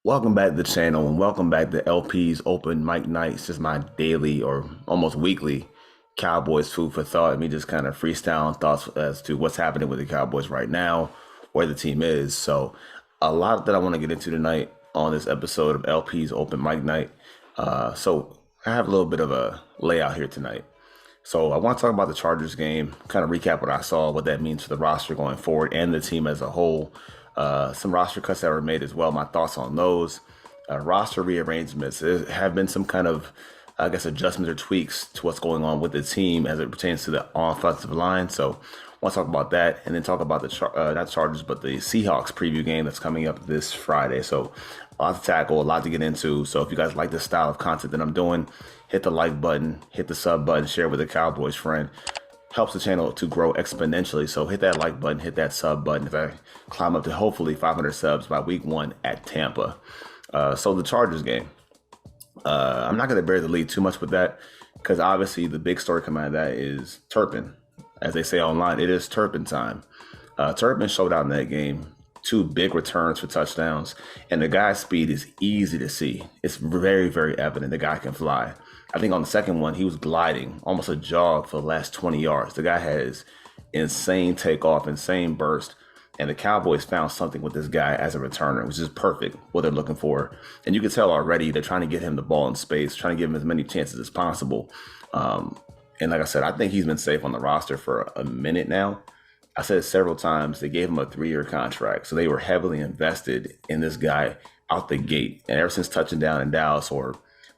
Welcome back to the channel and welcome back to LP's Open Mic Nights. Just my daily or almost weekly Cowboys food for thought. Me just kind of freestyling thoughts as to what's happening with the Cowboys right now, where the team is. So, a lot that I want to get into tonight on this episode of LP's Open Mic Night. So, I have a little bit of a layout here tonight. So, I want to talk about the Chargers game, kind of recap what I saw, what that means for the roster going forward and the team as a whole. Some roster cuts that were made as well. My thoughts on those. Roster rearrangements. There have been some kind of, I guess, adjustments or tweaks to what's going on with the team as it pertains to the offensive line. So I want to talk about that and then talk about the, not Chargers, but the Seahawks preview game that's coming up this Friday. So a lot to tackle, a lot to get into. So if you guys like this style of content that I'm doing, hit the like button, hit the sub button, share with a Cowboys friend. Helps the channel to grow exponentially. So hit that like button, hit that sub button if I climb up to hopefully 500 subs by week 1 at Tampa. So the Chargers game. I'm not going to bury the lead too much with that because obviously the big story coming out of that is Turpin. As they say online, it is Turpin time. Turpin showed out in that game. 2 big returns for touchdowns. And the guy's speed is easy to see. It's very, very evident the guy can fly. I think on the second one, he was gliding, almost a jog for the last 20 yards. The guy has insane takeoff, insane burst. And the Cowboys found something with this guy as a returner, which is perfect, what they're looking for. And you can tell already they're trying to get him the ball in space, trying to give him as many chances as possible. And like I said, I think he's been safe on the roster for a minute now. I said it several times, they gave him a 3-year contract. So they were heavily invested in this guy out the gate. And ever since touching down in Dallas or,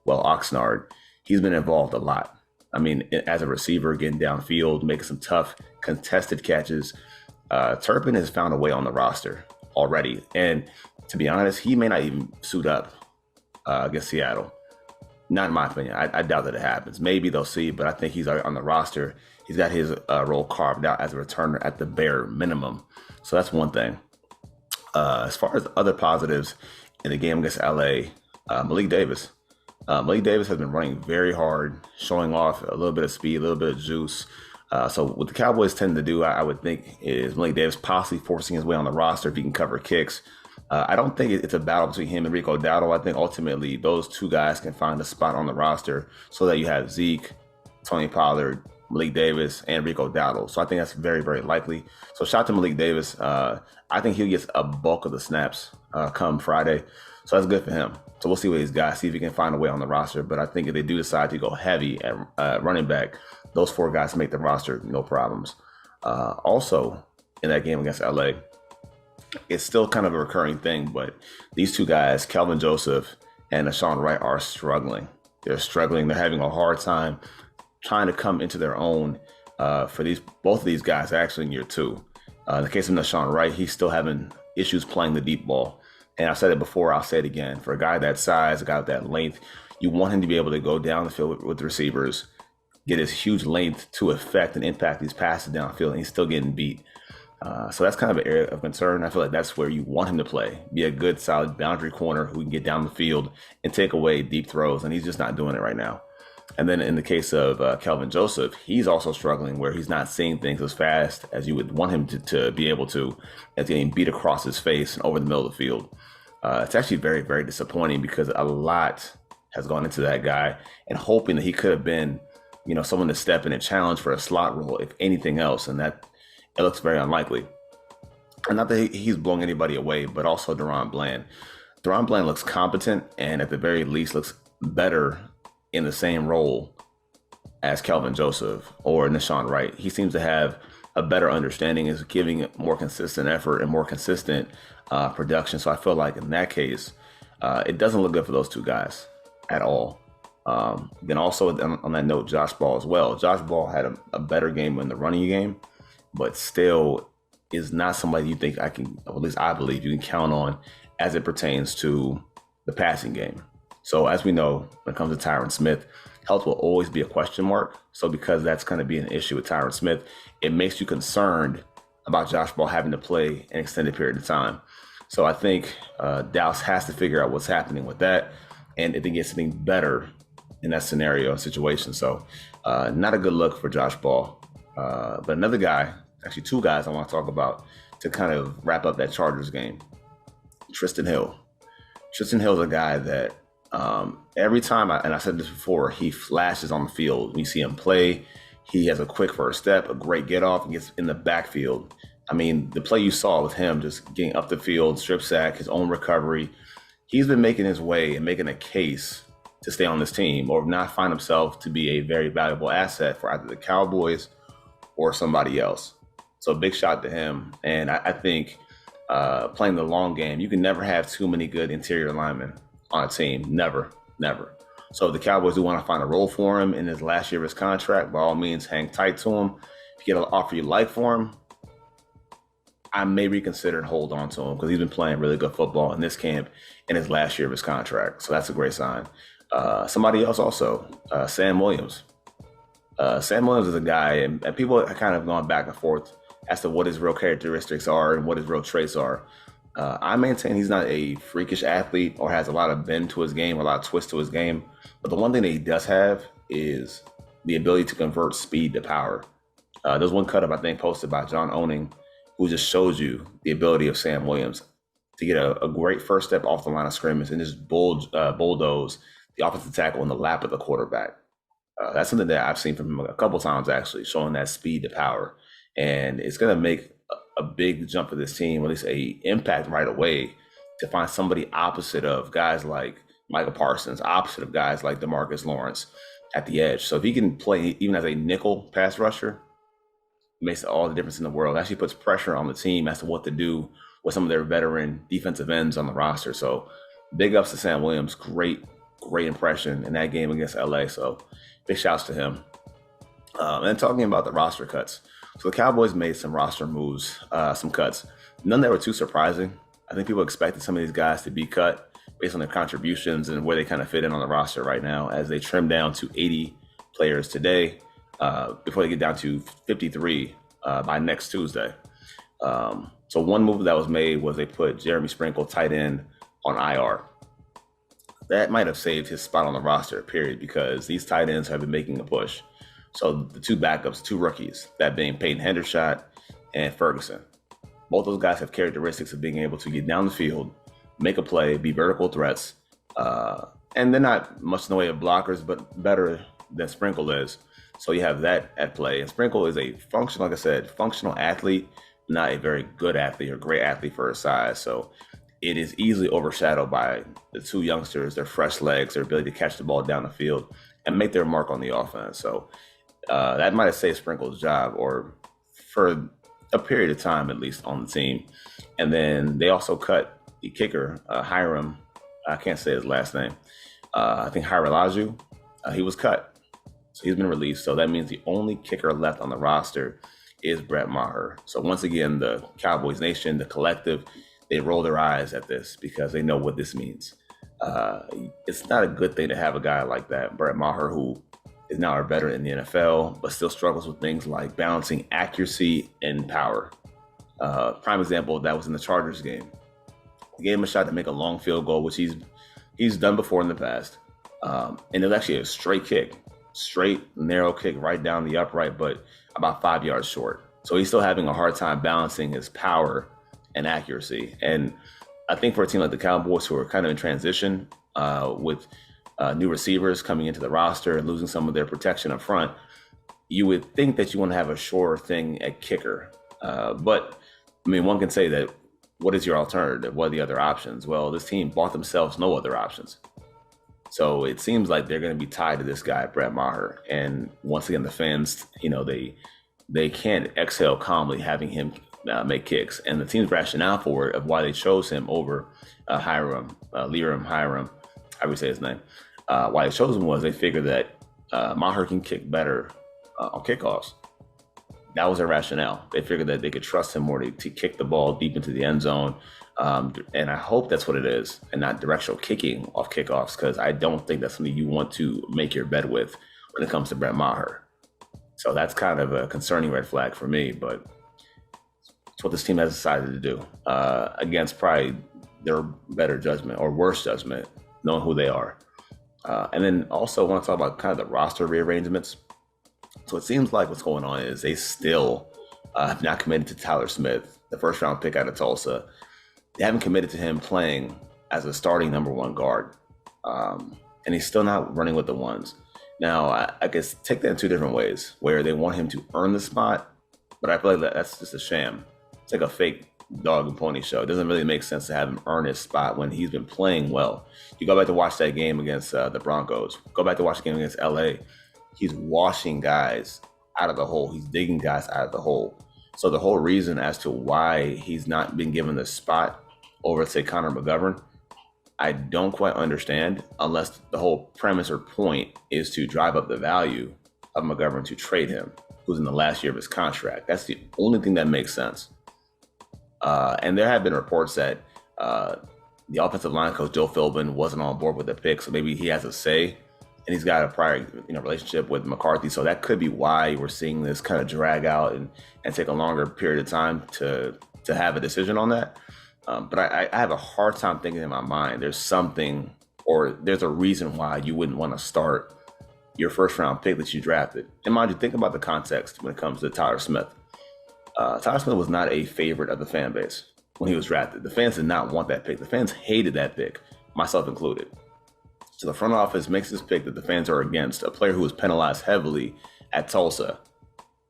well, Oxnard, he's been involved a lot. I mean, as a receiver, getting downfield, making some tough contested catches. Turpin has found a way on the roster already. And to be honest, he may not even suit up against Seattle. Not in my opinion. I doubt that it happens. Maybe they'll see, but I think he's on the roster. He's got his role carved out as a returner at the bare minimum. So that's one thing. As far as other positives in the game against LA, Malik Davis. Malik Davis has been running very hard, showing off a little bit of speed, a little bit of juice. So what the Cowboys tend to do, I would think, is Malik Davis possibly forcing his way on the roster if he can cover kicks. I don't think it's a battle between him and Rico Dowdle. I think ultimately those two guys can find a spot on the roster so that you have Zeke, Tony Pollard, Malik Davis, and Rico Dowdle. So I think that's very, very likely. So shout out to Malik Davis. I think he gets a bulk of the snaps come Friday. So that's good for him. So we'll see what he's got, see if he can find a way on the roster. But I think if they do decide to go heavy at running back, those 4 guys make the roster, no problems. Also, in that game against LA, it's still kind of a recurring thing, but these 2 guys, Kelvin Joseph and Ashawn Wright, are struggling. They're struggling. They're having a hard time trying to come into their own for both of these guys actually in year 2. In the case of Ashawn Wright, he's still having issues playing the deep ball. And I've said it before, I'll say it again. For a guy that size, a guy with that length, you want him to be able to go down the field with the receivers, get his huge length to affect and impact these passes downfield, and he's still getting beat. So that's kind of an area of concern. I feel like that's where you want him to play, be a good, solid boundary corner who can get down the field and take away deep throws, and he's just not doing it right now. And then in the case of Kelvin Joseph, he's also struggling where he's not seeing things as fast as you would want him to be able to, as getting beat across his face and over the middle of the field. It's actually very, very disappointing because a lot has gone into that guy and hoping that he could have been, someone to step in and challenge for a slot role, if anything else. And that it looks very unlikely. And not that he's blowing anybody away, but also Deron Bland. Deron Bland looks competent and at the very least looks better in the same role as Kelvin Joseph or Ashawn Wright. He seems to have a better understanding, is giving more consistent effort and more consistent production. So I feel like in that case, it doesn't look good for those 2 guys at all. Then also on that note, Josh Ball as well. Josh Ball had a better game in the running game, but still is not somebody you think or at least I believe you can count on as it pertains to the passing game. So as we know, when it comes to Tyron Smith, health will always be a question mark. So because that's going to be an issue with Tyron Smith, it makes you concerned about Josh Ball having to play an extended period of time. So I think Dallas has to figure out what's happening with that and if they get something better in that scenario and situation. So not a good look for Josh Ball. But another guy, actually 2 guys I want to talk about to kind of wrap up that Chargers game. Tristan Hill. Tristan Hill's a guy that every time, and I said this before, he flashes on the field. When you see him play, he has a quick first step, a great get off, and gets in the backfield. I mean, the play you saw with him just getting up the field, strip sack, his own recovery, he's been making his way and making a case to stay on this team or not find himself to be a very valuable asset for either the Cowboys or somebody else. So big shout to him. And I think playing the long game, you can never have too many good interior linemen on a team. Never, never. So if the Cowboys do want to find a role for him in his last year of his contract, by all means, hang tight to him. If you get an offer you like for him, I may reconsider and hold on to him because he's been playing really good football in this camp in his last year of his contract. So that's a great sign. Somebody else also, Sam Williams. Sam Williams is a guy, and people have kind of gone back and forth as to what his real characteristics are and what his real traits are. I maintain he's not a freakish athlete or has a lot of bend to his game or a lot of twist to his game. But the one thing that he does have is the ability to convert speed to power. There's one cut up, I think, posted by John Owning, who just shows you the ability of Sam Williams to get a great first step off the line of scrimmage and just bulldoze the offensive tackle in the lap of the quarterback. That's something that I've seen from him a couple times, actually, showing that speed to power. And it's going to make a big jump for this team, or at least a impact right away, to find somebody opposite of guys like Michael Parsons, opposite of guys like DeMarcus Lawrence at the edge. So if he can play even as a nickel pass rusher, it makes all the difference in the world. It actually puts pressure on the team as to what to do with some of their veteran defensive ends on the roster. So big ups to Sam Williams. Great impression in that game against LA. So big shouts to him. And talking about the roster cuts. So the Cowboys made some roster moves, some cuts. None that were too surprising. I think people expected some of these guys to be cut based on their contributions and where they kind of fit in on the roster right now, as they trim down to 80 players today before they get down to 53 by next Tuesday. So one move that was made was they put Jeremy Sprinkle, tight end, on IR. That might have saved his spot on the roster, period, because these tight ends have been making a push. So the two backups, two rookies, that being Peyton Hendershot and Ferguson. Both those guys have characteristics of being able to get down the field, make a play, be vertical threats. And they're not much in the way of blockers, but better than Sprinkle is. So you have that at play. And Sprinkle is a functional, like I said, functional athlete, not a very good athlete or great athlete for his size. So it is easily overshadowed by the two youngsters, their fresh legs, their ability to catch the ball down the field and make their mark on the offense. So that might have saved Sprinkle's job, or for a period of time, at least, on the team. And then they also cut the kicker, Hiram. I can't say his last name. I think Hiralaju. He was cut. So he's been released. So that means the only kicker left on the roster is Brett Maher. So once again, the Cowboys Nation, the collective, they roll their eyes at this because they know what this means. It's not a good thing to have a guy like that, Brett Maher, who is now a veteran in the NFL, but still struggles with things like balancing accuracy and power. Prime example of that was in the Chargers game. They gave him a shot to make a long field goal, which he's done before in the past. And it was actually a straight, narrow kick right down the upright, but about 5 yards short. So he's still having a hard time balancing his power and accuracy. And I think for a team like the Cowboys, who are kind of in transition with new receivers coming into the roster and losing some of their protection up front, you would think that you want to have a sure thing at kicker. But I mean, one can say that, what is your alternative? What are the other options? Well, this team bought themselves no other options. So it seems like they're going to be tied to this guy, Brett Maher. And once again, the fans, they can't exhale calmly having him make kicks. And the team's rationale for it, of why they chose him over Liram Hiram, how do we say his name? Why they chose him was they figured that Maher can kick better on kickoffs. That was their rationale. They figured that they could trust him more to kick the ball deep into the end zone. And I hope that's what it is, and not directional kicking off kickoffs, because I don't think that's something you want to make your bet with when it comes to Brett Maher. So that's kind of a concerning red flag for me, but it's what this team has decided to do against probably their better judgment or worse judgment, knowing who they are. And then also want to talk about kind of the roster rearrangements. So it seems like what's going on is they still have not committed to Tyler Smith, the first round pick out of Tulsa. They haven't committed to him playing as a starting number one guard. And he's still not running with the ones. Now, I guess take that in two different ways, where they want him to earn the spot, but I feel like that's just a sham. It's like a fake dog and pony show. It doesn't really make sense to have him earn his spot when he's been playing well. You go back to watch that game against the Broncos. Go back to watch the game against LA. He's washing guys out of the hole. He's digging guys out of the hole. So the whole reason as to why he's not been given the spot over, say, Connor McGovern, I don't quite understand, unless the whole premise or point is to drive up the value of McGovern to trade him, who's in the last year of his contract. That's the only thing that makes sense. And there have been reports that the offensive line coach, Joe Philbin, wasn't on board with the pick, so maybe he has a say, and he's got a prior relationship with McCarthy. So that could be why we're seeing this kind of drag out and take a longer period of time to have a decision on that. But I have a hard time thinking in my mind there's something, or there's a reason why you wouldn't want to start your first round pick that you drafted. And mind you, think about the context when it comes to Tyler Smith. Tyler Smith was not a favorite of the fan base when he was drafted. The fans did not want that pick. The fans hated that pick, myself included. So the front office makes this pick that the fans are against, a player who was penalized heavily at Tulsa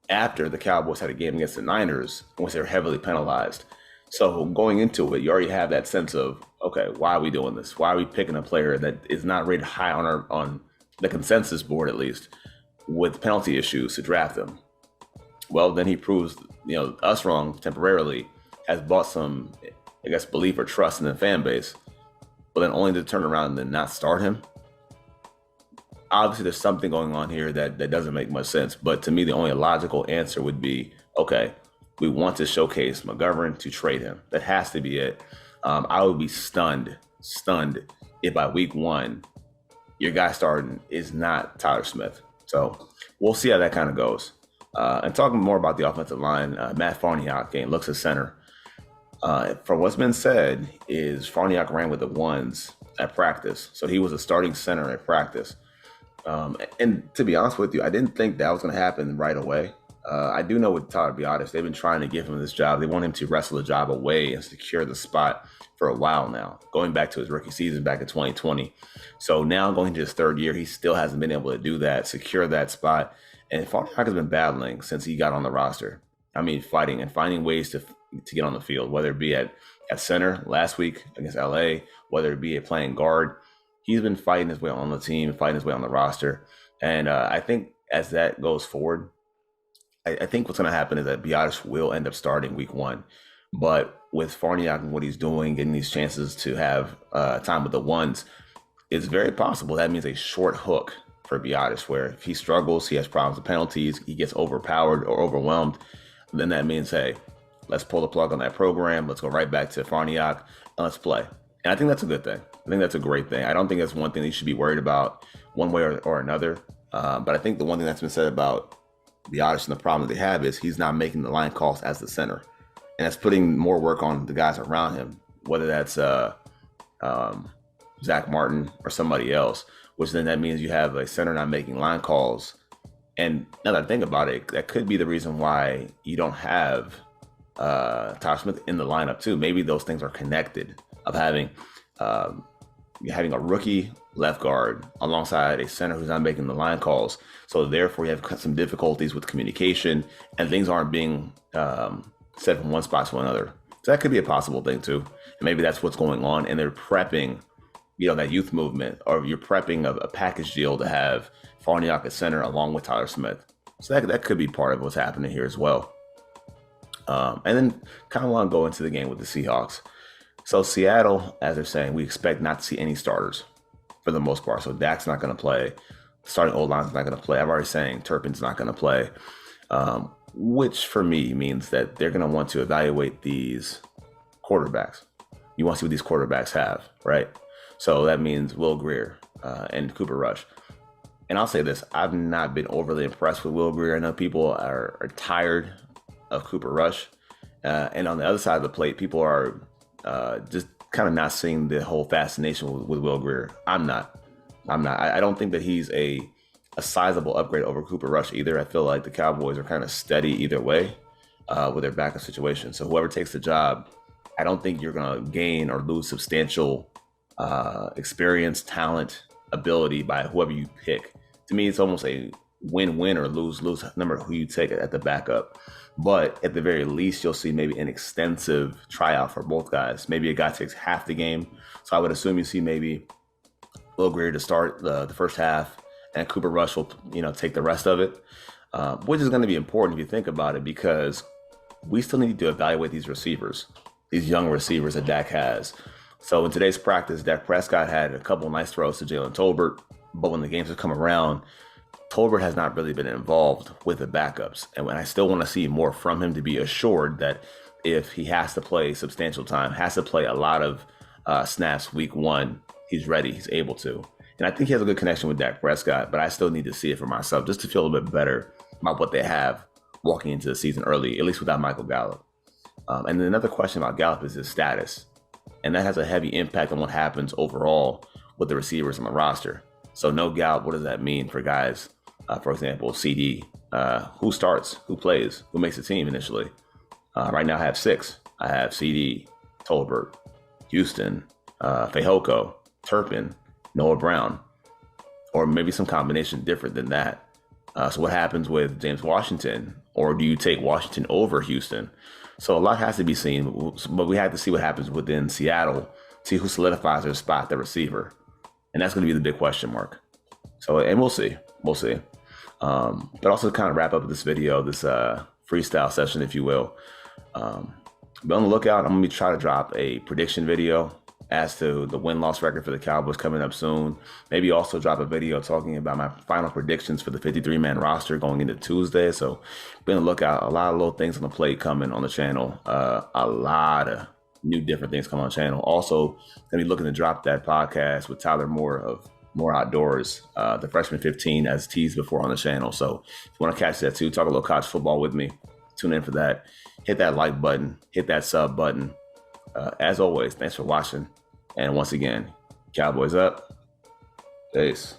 after the Cowboys had a game against the Niners, in which they were heavily penalized. So going into it, you already have that sense of, okay, why are we doing this? Why are we picking a player that is not rated high on the consensus board, at least, with penalty issues to draft him? Well, then he proves, us wrong temporarily, has bought some, I guess, belief or trust in the fan base, but then only to turn around and then not start him. Obviously, there's something going on here that doesn't make much sense. But to me, the only logical answer would be, okay, we want to showcase McGovern to trade him. That has to be it. I would be stunned if by week one, your guy starting is not Tyler Smith. So we'll see how that kind of goes. And talking more about the offensive line, Matt Farniok looks at center. From what's been said is Farniok ran with the ones at practice. So he was a starting center at practice. And to be honest with you, I didn't think that was going to happen right away. I do know with Tyler Biadasz, they've been trying to give him this job. They want him to wrestle the job away and secure the spot for a while now, going back to his rookie season back in 2020. So now going to his third year, he still hasn't been able to do that, secure that spot. And Farniok has been battling since he got on the roster. I mean, fighting and finding ways to get on the field, whether it be at center last week against LA, whether it be at playing guard. He's been fighting his way on the team, fighting his way on the roster. And I think as that goes forward, I think what's going to happen is that Biadasz will end up starting week one. But with Farniok and what he's doing, getting these chances to have time with the ones, it's very possible that means a short hook for Biadasz, where if he struggles, he has problems with penalties, he gets overpowered or overwhelmed, then that means, hey, let's pull the plug on that program. Let's go right back to Farniok and let's play. And I think that's a good thing. I think that's a great thing. I don't think that's one thing that you should be worried about one way or another. But I think the one thing that's been said about Biadasz and the problem that they have is he's not making the line calls as the center. And that's putting more work on the guys around him, whether that's Zach Martin or somebody else, which then that means you have a center not making line calls. And now that I think about it, that could be the reason why you don't have Tyler Smith in the lineup too. Maybe those things are connected, of having a rookie left guard alongside a center who's not making the line calls. So therefore you have some difficulties with communication and things aren't being set from one spot to another. So that could be a possible thing too. And maybe that's what's going on. And they're prepping, that youth movement, or you're prepping a package deal to have Farniok at center along with Tyler Smith. So that could be part of what's happening here as well. And then kind of want to go into the game with the Seahawks. So Seattle, as they're saying, we expect not to see any starters for the most part. So Dak's not going to play. Starting O-line's not going to play. I'm already saying Turpin's not going to play, which for me means that they're going to want to evaluate these quarterbacks. You want to see what these quarterbacks have, right? So that means Will Grier and Cooper Rush. And I'll say this, I've not been overly impressed with Will Grier. I know people are tired of Cooper Rush. And on the other side of the plate, people are just kind of not seeing the whole fascination with Will Grier. I'm not. I don't think that he's a sizable upgrade over Cooper Rush either. I feel like the Cowboys are kind of steady either way with their backup situation. So whoever takes the job, I don't think you're going to gain or lose substantial experience, talent, ability by whoever you pick. To me, it's almost a win-win or lose-lose, no matter who you take at the backup. But at the very least, you'll see maybe an extensive tryout for both guys. Maybe a guy takes half the game. So I would assume you see maybe Will Greer to start the first half, and Cooper Rush will take the rest of it, which is going to be important if you think about it, because we still need to evaluate these receivers, these young receivers that Dak has. So in today's practice, Dak Prescott had a couple nice throws to Jalen Tolbert, but when the games have come around, Tolbert has not really been involved with the backups. And I still want to see more from him to be assured that if he has to play substantial time, has to play a lot of snaps week one, he's ready, he's able to. And I think he has a good connection with Dak Prescott, but I still need to see it for myself just to feel a little bit better about what they have walking into the season early, at least without Michael Gallup. And then another question about Gallup is his status. And that has a heavy impact on what happens overall with the receivers on the roster. So no Gallup, what does that mean for guys? For example, CD, who starts, who plays, who makes the team initially? Right now I have 6. I have CD, Tolbert, Houston, Fehoko, Turpin, Noah Brown, or maybe some combination different than that. So what happens with James Washington? Or do you take Washington over Houston? So a lot has to be seen, but we have to see what happens within Seattle, see who solidifies their spot, the receiver. And that's going to be the big question mark. So, and we'll see. But also to kind of wrap up this video, this freestyle session, if you will, be on the lookout. I'm going to try to drop a prediction video as to the win-loss record for the Cowboys coming up soon. Maybe also drop a video talking about my final predictions for the 53-man roster going into Tuesday. So be on the lookout. A lot of little things on the plate coming on the channel. A lot of new different things coming on the channel. Also, going to be looking to drop that podcast with Tyler Moore of More Outdoors, the Freshman 15, as teased before on the channel. So if you want to catch that too, talk a little college football with me, tune in for that. Hit that like button, hit that sub button. As always, thanks for watching. And once again, Cowboys up. Peace.